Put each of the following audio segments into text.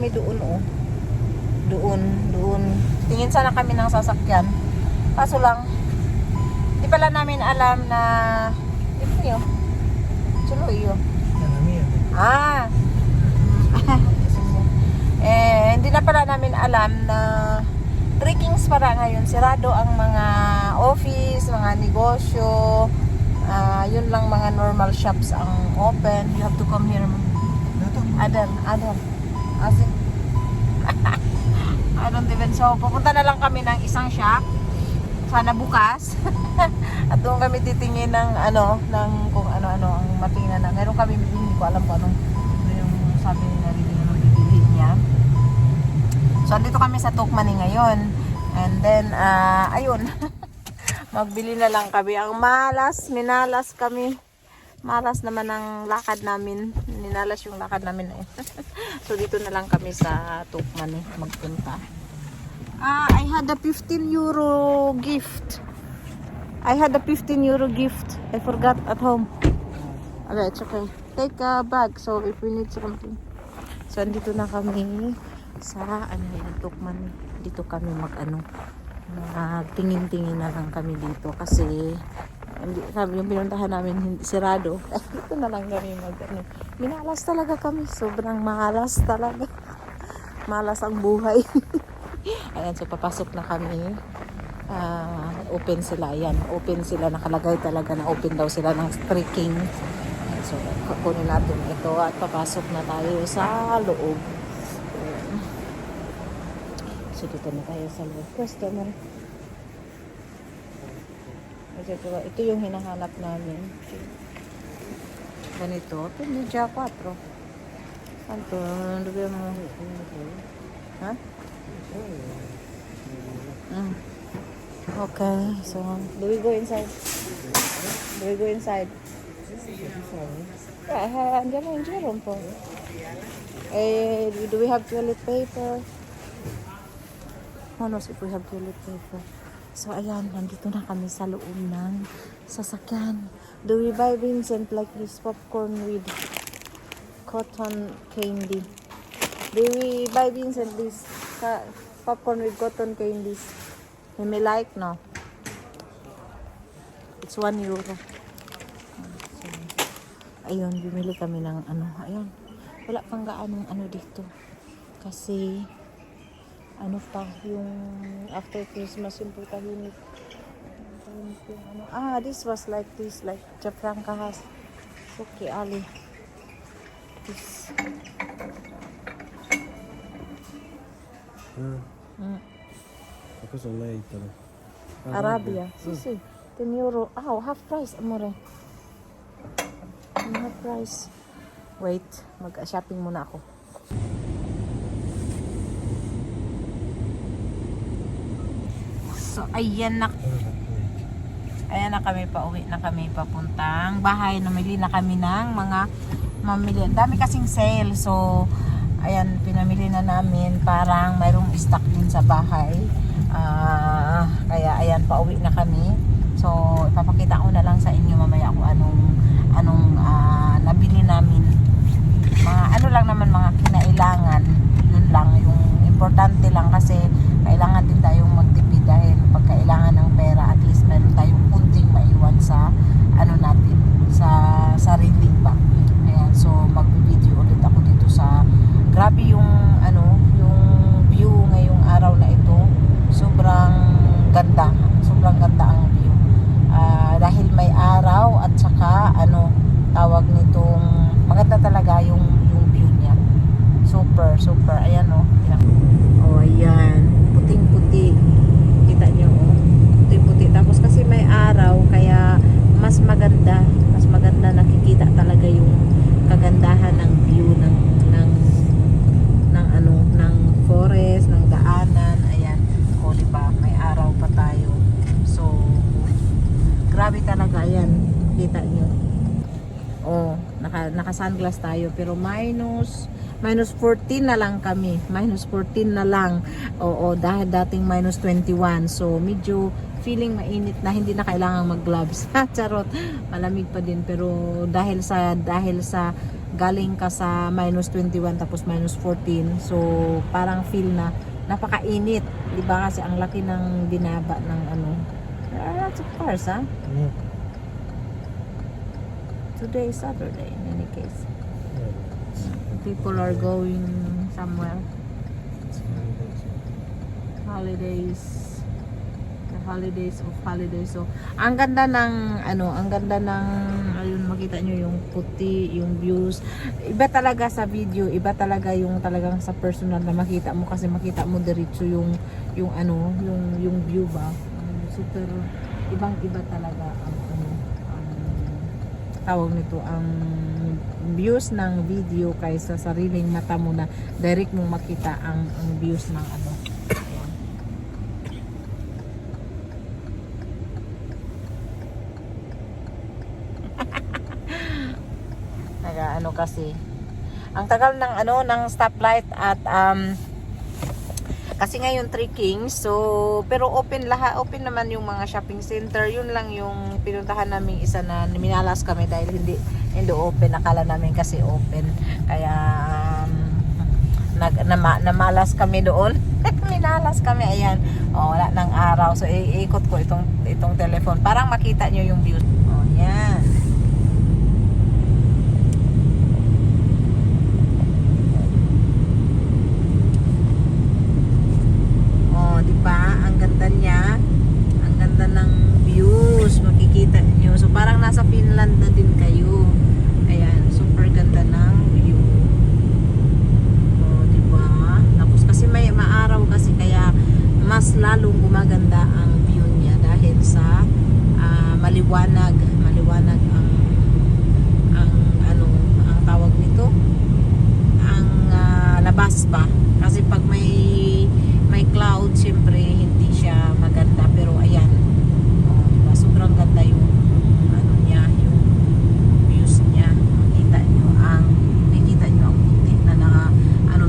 kami doon, oh. Doon. Tingin sana kami ng sasakyan. Kaso lang, di pala namin alam na ito yun. Tuloy yun. Ah. Hindi na pala namin alam na trekkings para ngayon. Sirado ang mga office, mga negosyo. Yun lang mga normal shops ang open. You have to come here. Adam. As in, I don't even so. Pupunta na lang kami ng isang shop. Sana bukas. At doon kami titingin ng kung ano-ano ang matingnan na. Meron kami, hindi ko alam kung ano yung sabi na rin yung bibili niya. So, dito kami sa Tukmani ngayon. And then, ayun. Magbili na lang kami. Ang minalas kami. Malas naman ang lakad namin. Minalas yung lakad namin. So, dito na lang kami sa Tukmani magpunta. I had a 15 euro gift. I forgot at home. Okay, it's okay. Take a bag. So, if we need something. So, andito na kami sa Tukmani. Dito kami magtingin-tingin na lang kami dito kasi sabi yung pinuntahan namin hindi sirado. Dito na lang kami minalas talaga kami. Sobrang malas talaga. Malas ang buhay. Ayan, so papasok na kami. Open sila. Ayan, open sila. Nakalagay talaga na open daw sila ng trekking. So, kukunin natin ito at papasok na tayo sa loob. So, dito na tayo sa loob. Customer. Ito yung hinahanap namin. Ganito. Ito, medya 4. Santo, ano ba mo? Ha? Okay, so do we go inside? Yeah, andiamo in giro un po. Do we have toilet paper? Who knows if we have toilet paper? So ayan, nandito na kami sa loob ng sasakyan. Do we buy Vincent like this popcorn with cotton candy? Do we buy Vincent this popcorn with cotton candies? He may like, no? It's 1 euro. So, ayun, bumili kami ng ayun. Wala pang gaanong dito. Kasi, pa, yung after Christmas, yung tahimik. This was like this, like Jafranca has. Okay, Ali. This. Ako sa lay ito. Arabia. Sisi. 10 euro. Half price, amore. Half price. Wait, mag-shopping muna ako. So, ayan na kami, pauwi na kami papuntang bahay. Namili na kami ng mga mamili. Ang dami kasing sale. So, ayan, pinamili na namin. Parang mayroong stock din sa bahay. Kaya, ayan, pauwi na kami. So, ipapakita ko na lang sa inyo mamaya kung anong nabili namin. Mga lang naman, mga kinailangan. Yun lang, yung importante lang kasi kailangan din tayong magtipid dahil pag kailangan ng pera, at least meron tayong kunting maiwan sa natin, sa sariling ba. Ayan, so mag-video ulit ako dito sa grabe yung yung view ngayong araw na ito. Sobrang ganda ang view. Dahil may araw at saka tawag nitong maganda talaga yung view niya. Super. Ayan ayan. Puting-puti. Kita niyo puting-puti. Tapos kasi may araw kaya mas maganda nakikita talaga yung kagandahan ng view ng forest, ng daanan. Ayan. Diba? May araw pa tayo. So, grabe talaga. Ayan. Kita nyo. Naka-sunglass tayo. Pero minus 14 na lang kami. Minus 14 na lang. Dahil dating minus 21. So, medyo feeling mainit na hindi na kailangan mag-gloves. Charot. Malamig pa din. Pero dahil sa galing ka sa minus 21 tapos minus 14. So, parang feel na napakainit. Di ba? Kasi ang laki ng binaba ng ano. Lots of cars, ha? Yeah. Today is Saturday in any case. People are going somewhere. Holidays. The holidays of holidays. So, ang ganda ng ayun, makita nyo yung puti, yung views. Iba talaga sa video, iba talaga yung talagang sa personal na makita mo kasi makita mo diretso yung view ba. Super ibang-iba talaga ang tawag nito, ang views ng video kaysa sariling mata mo na direct mong makita ang views ng ano. Naga kasi ang tagal ng ng stoplight at kasi ngayon 3 Kings, so pero open naman yung mga shopping center. Yun lang yung pinuntahan namin isa na minalas kami dahil hindi open, akala namin kasi open, kaya namalas kami doon. Minalas kami, ayan, wala ng araw, so iikot ko itong telephone parang makita nyo yung view. Yan. Diba? Ang ganda niya. Ang ganda ng views. Makikita niyo. So, parang nasa Finland na din kayo. Ayan. Super ganda ng view. Diba? Tapos kasi may maaraw kasi kaya mas lalong gumaganda ang view niya dahil sa maliwanag ang tawag nito, ang labas ba, kasi pag may cloud, siyempre hindi siya maganda, pero ayan, diba? Sobrang ganda yung niya, yung views niya. Nakita nyo ang puti na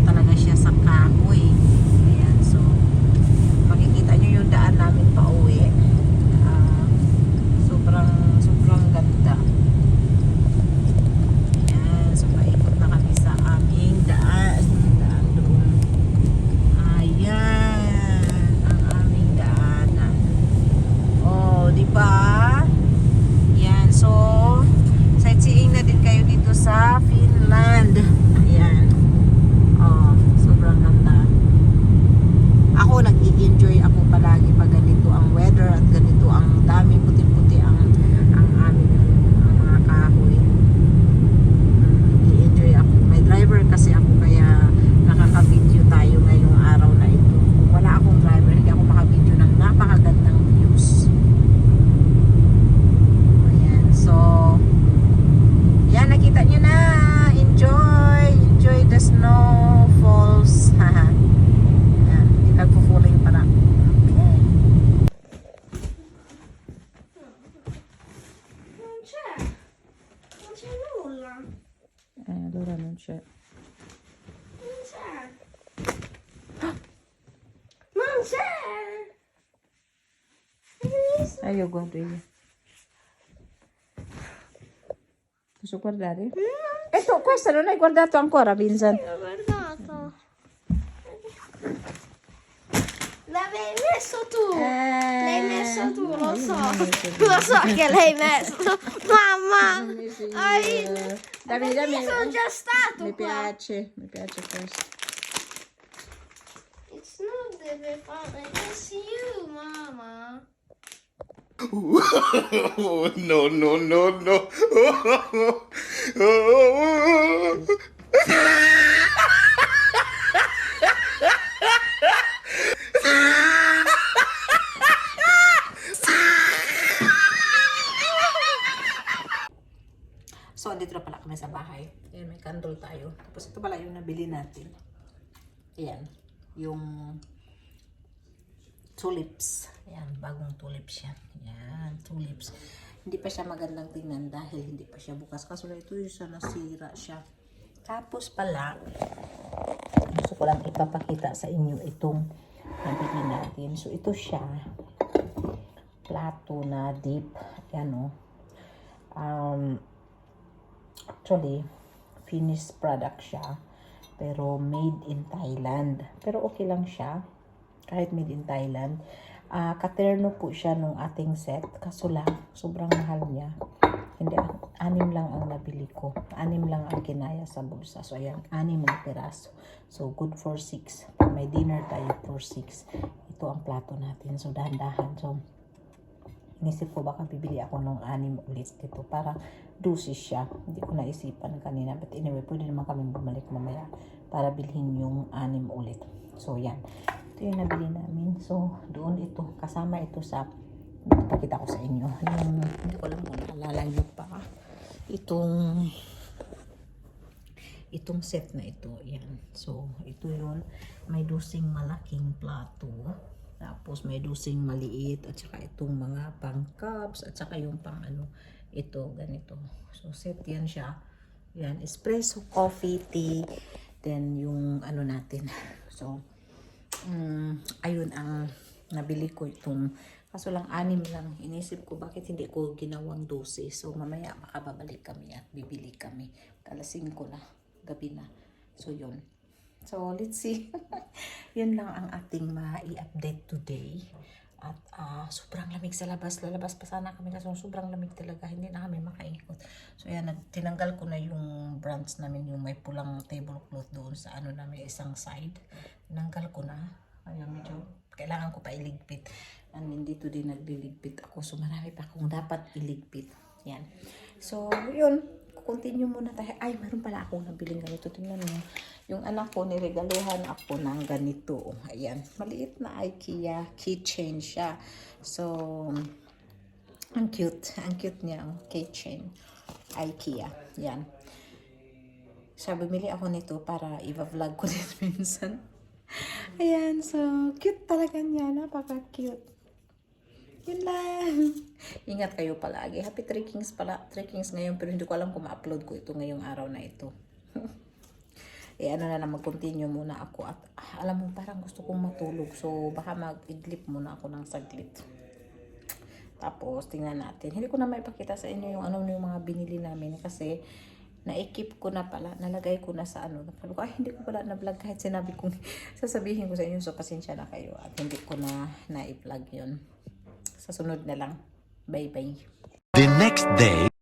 talaga siya sa kahoy. Ayan, so makikita nyo yung daan namin pa uwi. Sobrang ganda. Ayan, so paikot na kami sa aming daan doon. Ayan ang aming daanan. Diba? Yan, so sightseeing na din kayo dito sa Finland. Ayan. Sobrang ganda. Ako nag-i-enjoy ako palagi pag ganito ang weather at ganito ang dami puti-puti ang aming mga kahoy. Nag-i-enjoy ako. May driver kasi ako kaya nakaka-video tayo ngayong araw na ito. Kung wala akong driver, hindi ako maka-video ng napakagandang views. Ayan, so yan, nakita nyo na. Enjoy the snow falls. Haha. Yan, nagpo-falling pa na. Okay. Allora non c'è. Non c'è! Io guardo io. Posso guardare? E tu, questa non hai guardato ancora, Vincent? L'ho guardato. L'avevi messo tu. L'hai messo tu, lo so. Lo so che l'hai messo. Mamma. Davide, Io sono già stato mi qua. piace questo. It's not deve fare. It's you, Mama. Oh, no, no, no, no. So, andito na pala kami sa bahay. Ayan, may candle tayo. Tapos ito pala yung nabili natin. Ayan, yung tulips. Ayan, bagong tulips yan. Ayan, tulips. Hindi pa siya magandang tingnan dahil hindi pa siya bukas. Kaso na ito yung siya nasira siya. Tapos pala, gusto ko lang ipapakita sa inyo itong nabili natin. So, ito siya. Plato na deep. Ayan o. Actually, finished product siya. Pero made in Thailand. Pero okay lang siya. Kahit made in Thailand. Katerno po siya nung ating set. Kaso lang, sobrang mahal niya. Hindi, 6 lang ang nabili ko. 6 lang ang kinaya sa bulsa. So, ayan, 6 na piraso. So, good for 6. Pag may dinner tayo for 6. Ito ang plato natin. So, dahan-dahan. So, inisip ko baka bibili ako ng 6 ulit dito para dosis siya. Hindi ko naisipan kanina. But anyway, pwede naman kami bumalik mamaya para bilhin yung 6 ulit. So, yan. Ito yung nabili namin. So, doon ito. Kasama ito sa, pakita ko sa inyo. Yung, hindi ko alam kung naalala nyo pa. Itong set na ito. Yan. So, ito yun. May dosing malaking plato. Tapos, may dosing maliit. At saka itong mga pang cups. At saka yung pang ano. Ito, ganito. So, set yan siya. Yan. Espresso, coffee, tea. Then, yung ano natin. So, ayun ang nabili ko itong, kaso lang 6 lang. Inisip ko bakit hindi ko ginawang 12. So mamaya makababalik kami at bibili kami. Alas 5 na, gabi na. So yun. So let's see. Yun lang ang ating mai-update today. At sobrang lamig sa labas. Lalabas pa sana kami kasi sobrang lamig talaga. Hindi na kami makaikot. So yan, tinanggal ko na yung brands namin, yung may pulang tablecloth doon sa ano namin, isang side. Tinanggal ko na. Kaya medyo kailangan ko pa iligpit. And dito din nagliligpit ako. So marami pa akong dapat iligpit. Yan. So yun. Continue muna tayo. Ay, meron pala akong nabiling ganito. Tingnan mo. Yung anak ko, niregaluhan ako ng ganito. Ayan. Maliit na IKEA keychain siya. So, ang cute. Ang cute niya. Ang keychain. IKEA. Yan. So, bumili ako nito para i-vlog ko din minsan. Ayan. So, cute talaga niya. Napaka-cute. Yun lang. Ingat kayo palagi. Happy trekkings pala. Trekkings ngayon pero hindi ko alam kung ma-upload ko ito ngayong araw na ito. Ano na lang, mag-continue muna ako. At alam mo, parang gusto kong matulog. So, baka mag-idlip muna ako ng saglit. Tapos, tingnan natin. Hindi ko na maipakita sa inyo yung ano yung mga binili namin. Kasi, na-equip ko na pala. Nalagay ko na sa ano. Sabi ko, ay, hindi ko pala na-vlog kahit sinabi kong sasabihin ko sa inyo. So, pasensya na kayo. At hindi ko na i-vlog yun. Sa sunod na lang. Bye-bye. The next day.